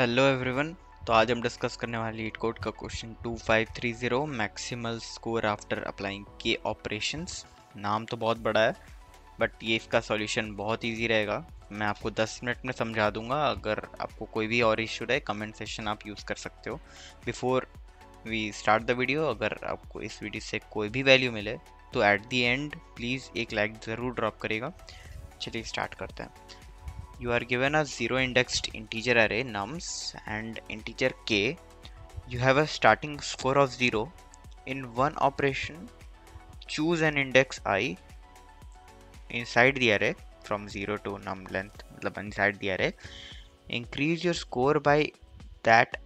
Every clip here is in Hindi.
Hello everyone. तो आज हम डिस्कस करने वाले लीड कोड का question 2530 maximal score after applying के ऑपरेशंस। नाम तो बहुत बड़ा है बट ये इसका सॉल्यूशन बहुत इजी रहेगा। मैं आपको 10 मिनट में समझा दूंगा। अगर आपको कोई भी और इशू रहे कमेंट सेक्शन आप यूज़ कर सकते हो। Before we start the video, अगर आपको इस वीडियो से कोई भी वैल्यू मिले तो एट द एंड प्लीज़ एक लाइक ज़रूर ड्रॉप करेगा। चलिए स्टार्ट करते हैं। You are given a zero indexed integer array nums and integer k. You have a starting score of 0. In one operation, choose an index I inside the array from 0 to num length, मतलब inside the array. Increase your score by that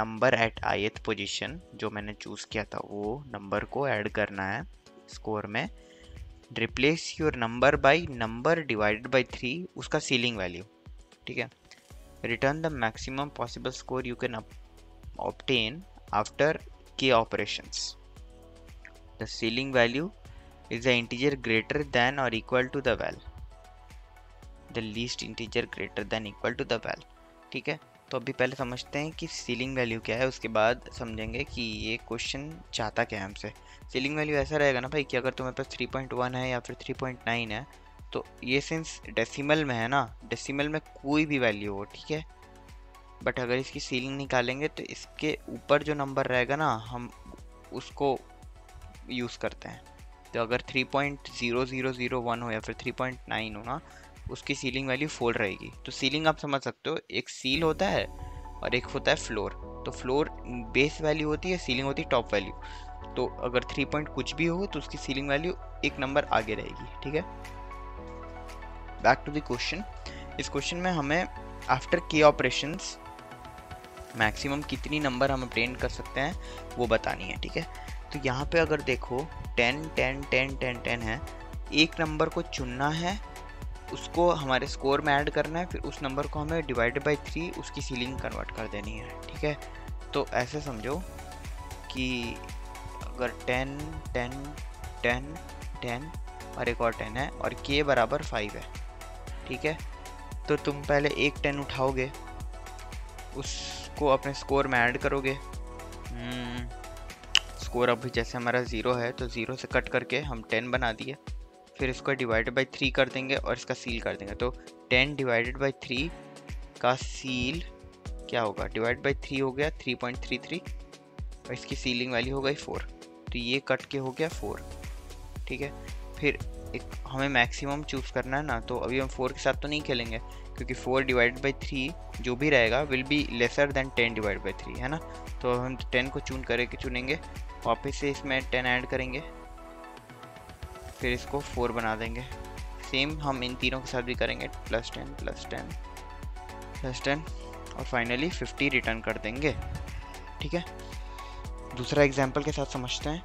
number at ith position. जो मैंने चूज किया था वो नंबर को ऐड करना है स्कोर में. Replace your number by number divided by 3, उसका सीलिंग वैल्यू. ठीक है. Return the maximum possible score you can obtain after के operations. The ceiling value is the integer greater than और equal to the val. The least integer greater than equal to the val. ठीक है. तो अभी पहले समझते हैं कि सीलिंग वैल्यू क्या है, उसके बाद समझेंगे कि ये क्वेश्चन चाहता क्या है हमसे. सीलिंग वैल्यू ऐसा रहेगा ना भाई कि अगर तुम्हारे पास 3.1 है या फिर 3.9 है तो ये सिंस डेसिमल में है ना, डेसिमल में कोई भी वैल्यू हो, ठीक है. बट अगर इसकी सीलिंग निकालेंगे तो इसके ऊपर जो नंबर रहेगा ना हम उसको यूज़ करते हैं. तो अगर 3.0001 हो या फिर 3.9 हो ना, उसकी सीलिंग वैल्यू 4 रहेगी. तो सीलिंग आप समझ सकते हो, एक सील होता है और एक होता है फ्लोर. तो फ्लोर बेस वैल्यू होती है, सीलिंग होती है टॉप वैल्यू. तो अगर 3 पॉइंट कुछ भी हो तो उसकी सीलिंग वैल्यू एक नंबर आगे रहेगी. ठीक है. Back to the question. इस क्वेश्चन में हमें आफ्टर के ऑपरेशंस मैक्सिमम कितनी नंबर हम ऑब्टेन कर सकते हैं वो बतानी है. ठीक है. तो यहाँ पे अगर देखो 10 10 10 10 10 है, एक नंबर को चुनना है, उसको हमारे स्कोर में ऐड करना है, फिर उस नंबर को हमें डिवाइडेड बाई 3 उसकी सीलिंग कन्वर्ट कर देनी है. ठीक है. तो ऐसे समझो कि अगर 10 10 10 10 और एक और 10 है और k बराबर 5 है. ठीक है. तो तुम पहले एक 10 उठाओगे, उसको अपने स्कोर में ऐड करोगे. स्कोर अभी जैसे हमारा 0 है तो 0 से कट करके हम 10 बना दिए, फिर इसको डिवाइडेड बाई 3 कर देंगे और इसका सील कर देंगे. तो 10 डिवाइडेड बाई 3 का सील क्या होगा, डिवाइड बाई 3 हो गया 3.33 और इसकी सीलिंग वैल्यू हो गई 4. तो ये कट के हो गया 4. ठीक है. फिर एक हमें मैक्सिमम चूज़ करना है ना, तो अभी हम 4 के साथ तो नहीं खेलेंगे क्योंकि 4 डिवाइडेड बाई 3 जो भी रहेगा will be lesser than 10 divide by 3, है ना. तो हम 10 को चुनेंगे, वापस से इसमें 10 ऐड करेंगे, फिर इसको 4 बना देंगे. सेम हम इन तीनों के साथ भी करेंगे, +10 +10 +10 और फाइनली 50 रिटर्न कर देंगे. ठीक है. दूसरा एग्जाम्पल के साथ समझते हैं.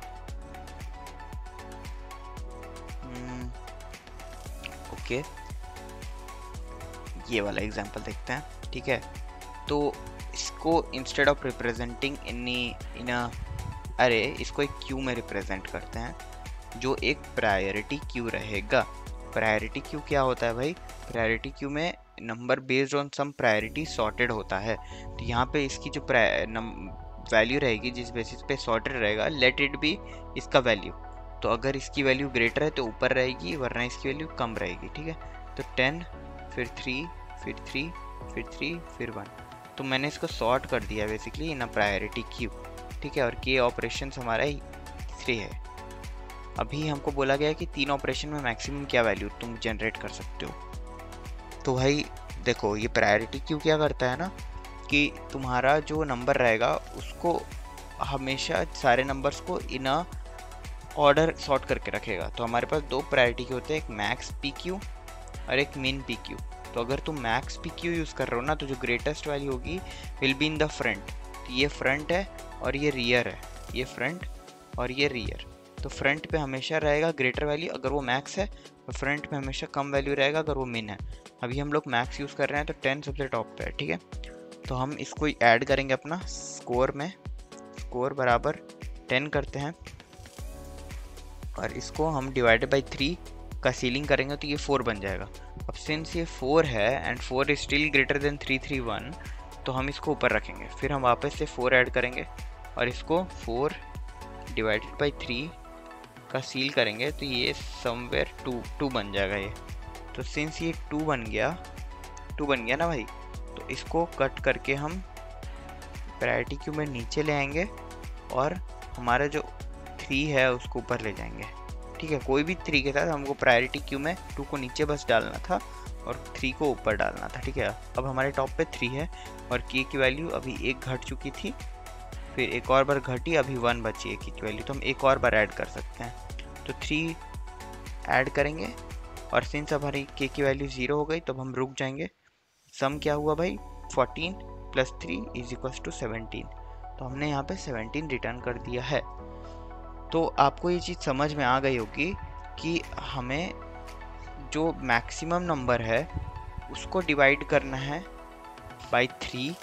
ओके, ये वाला एग्जाम्पल देखते हैं. ठीक है. तो इसको इंस्टेड ऑफ रिप्रेजेंटिंग इन अरे इसको एक क्यू में रिप्रेजेंट करते हैं जो एक प्रायोरिटी क्यू रहेगा. प्रायोरिटी क्यू क्या होता है भाई, प्रायोरिटी क्यू में number based on some priority sorted होता है. तो यहाँ पे इसकी जो वैल्यू रहेगी जिस बेसिस पे सॉर्टेड रहेगा, लेट इट बी इसका वैल्यू. तो अगर इसकी वैल्यू ग्रेटर है तो ऊपर रहेगी, वरना इसकी वैल्यू कम रहेगी. ठीक है. तो 10 फिर 3 फिर 3 फिर 3 फिर 1. तो मैंने इसको सॉर्ट कर दिया basically in a priority queue. ठीक है. और के ऑपरेशन हमारा 3 है. अभी हमको बोला गया है कि 3 ऑपरेशन में मैक्सिमम क्या वैल्यू तुम जनरेट कर सकते हो. तो भाई देखो, ये प्रायोरिटी क्यू क्या करता है ना कि तुम्हारा जो नंबर रहेगा उसको हमेशा सारे नंबर्स को इन अ ऑर्डर सॉर्ट करके रखेगा. तो हमारे पास 2 प्रायोरिटी क्यू होते हैं, एक मैक्स पी क्यू और एक मिन पी क्यू. तो अगर तुम मैक्स पी क्यू यूज़ कर रहे हो ना, तो जो ग्रेटेस्ट वैल्यू होगी will be in the front. तो ये फ्रंट है और ये रियर है, ये फ्रंट और ये रियर. तो फ्रंट पे हमेशा रहेगा ग्रेटर वैल्यू अगर वो मैक्स है, और फ्रंट में हमेशा कम वैल्यू रहेगा अगर वो मिन है. अभी हम लोग मैक्स यूज़ कर रहे हैं तो 10 सबसे टॉप पे है. ठीक है. तो हम इसको ऐड करेंगे अपना स्कोर में. स्कोर बराबर 10 करते हैं और इसको हम डिवाइडेड बाई 3 का सीलिंग करेंगे तो ये 4 बन जाएगा. अब सिंस ये 4 है and 4 is still greater than 331, तो हम इसको ऊपर रखेंगे। फिर हम वापस से 4 ऐड करेंगे और इसको 4 डिवाइडेड बाई 3 का सील करेंगे, तो ये समवेयर 2 बन जाएगा ये। तो सिंस ये 2 बन गया ना भाई, तो इसको कट करके हम प्रायोरिटी क्यू में नीचे ले आएंगे और हमारा जो 3 है उसको ऊपर ले जाएंगे। ठीक है, कोई भी 3 के साथ हमको प्रायोरिटी क्यू में 2 को नीचे बस डालना था और 3 को ऊपर डालना था। ठीक है, अब हमारे टॉप पे 3 है और के की वैल्यू अभी 1 घट चुकी थी, फिर एक और बार घटी, अभी 1 बची है की वैल्यू, तो हम एक और बार ऐड कर सकते हैं। तो 3 ऐड करेंगे और सिंस अब हमारी के की वैल्यू 0 हो गई तो अब हम रुक जाएंगे। सम क्या हुआ भाई, 14 + 3 = 17। तो हमने यहाँ पे 17 रिटर्न कर दिया है। तो आपको ये चीज़ समझ में आ गई होगी कि हमें जो मैक्सिमम नंबर है उसको डिवाइड करना है बाई 3,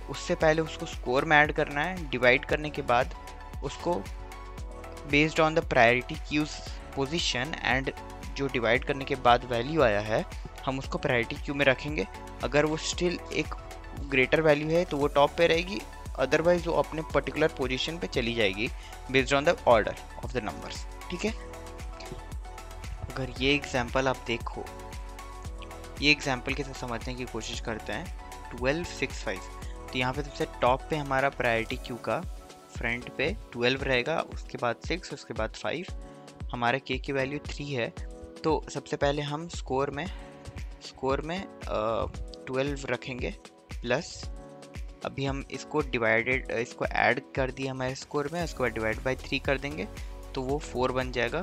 उससे पहले उसको स्कोर में ऐड करना है, डिवाइड करने के बाद उसको based on the priority queue's position and जो डिवाइड करने के बाद वैल्यू आया है हम उसको प्रायोरिटी क्यू में रखेंगे। अगर वो स्टिल एक ग्रेटर वैल्यू है तो वो टॉप पे रहेगी, अदरवाइज वो अपने पर्टिकुलर पोजीशन पे चली जाएगी based on the order of the numbers. ठीक है, अगर ये एग्जांपल आप देखो, ये एग्जांपल के साथ समझने की कोशिश करते हैं। 12, 6, 5, तो यहाँ पे सबसे टॉप पे हमारा प्रायोरिटी क्यू का फ्रंट पे 12 रहेगा, उसके बाद 6, उसके बाद 5, हमारे के की वैल्यू 3 है। तो सबसे पहले हम स्कोर में 12 रखेंगे प्लस, अभी हम इसको इसको ऐड कर दिया हमारे स्कोर में, उसके बाद डिवाइड बाई 3 कर देंगे तो वो 4 बन जाएगा।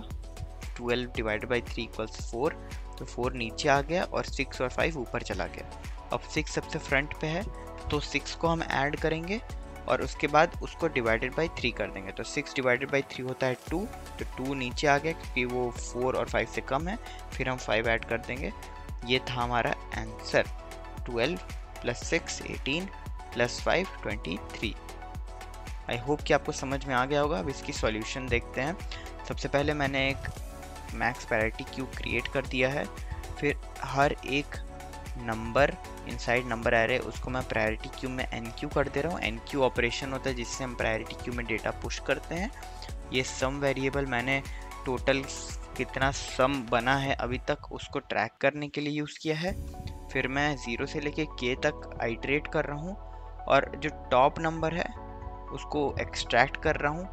12 डिवाइड बाई 3 = 4, तो 4 नीचे आ गया और 6 और 5 ऊपर चला गया। अब 6 सबसे फ्रंट पे है तो 6 को हम ऐड करेंगे और उसके बाद उसको डिवाइडेड बाई 3 कर देंगे। तो 6 डिवाइडेड बाई 3 होता है 2, तो 2 नीचे आ गया क्योंकि वो 4 और 5 से कम है। फिर हम 5 ऐड कर देंगे। ये था हमारा आंसर, 12 + 6 18 + 5 23। आई होप कि आपको समझ में आ गया होगा। अब इसकी सॉल्यूशन देखते हैं। सबसे पहले मैंने एक मैक्स प्रायोरिटी क्यू क्रिएट कर दिया है, फिर हर एक नंबर इनसाइड नंबर एरे उसको मैं प्रायोरिटी क्यू में NQ कर दे रहा हूँ। NQ ऑपरेशन होता है जिससे हम प्रायोरिटी क्यू में डेटा पुश करते हैं। ये सम वेरिएबल मैंने टोटल कितना सम बना है अभी तक उसको ट्रैक करने के लिए यूज़ किया है। फिर मैं 0 से लेके K तक आइटरेट कर रहा हूँ और जो टॉप नंबर है उसको एक्सट्रैक्ट कर रहा हूँ,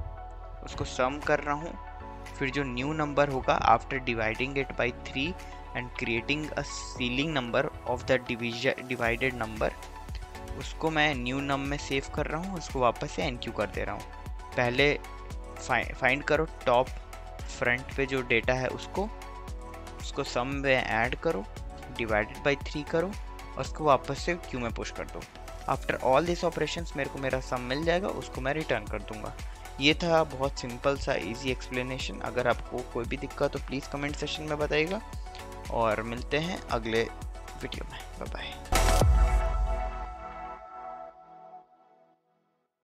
उसको सम कर रहा हूँ। फिर जो न्यू नंबर होगा after dividing it by 3 and creating a ceiling number of the divided number, उसको मैं न्यू नम में सेव कर रहा हूँ, उसको वापस से NQ कर दे रहा हूँ। पहले फाइंड करो टॉप फ्रंट पे जो डेटा है उसको सम में ऐड करो, डिवाइडेड बाई 3 करो और उसको वापस से क्यू में पुश कर दो। आफ्टर ऑल दिस ऑपरेशंस मेरे को मेरा सम मिल जाएगा, उसको मैं रिटर्न कर दूंगा। ये था बहुत सिंपल सा इजी एक्सप्लेनेशन। अगर आपको कोई भी दिक्कत तो प्लीज़ कमेंट सेक्शन में बताइएगा और मिलते हैं अगले वीडियो में। Bye bye.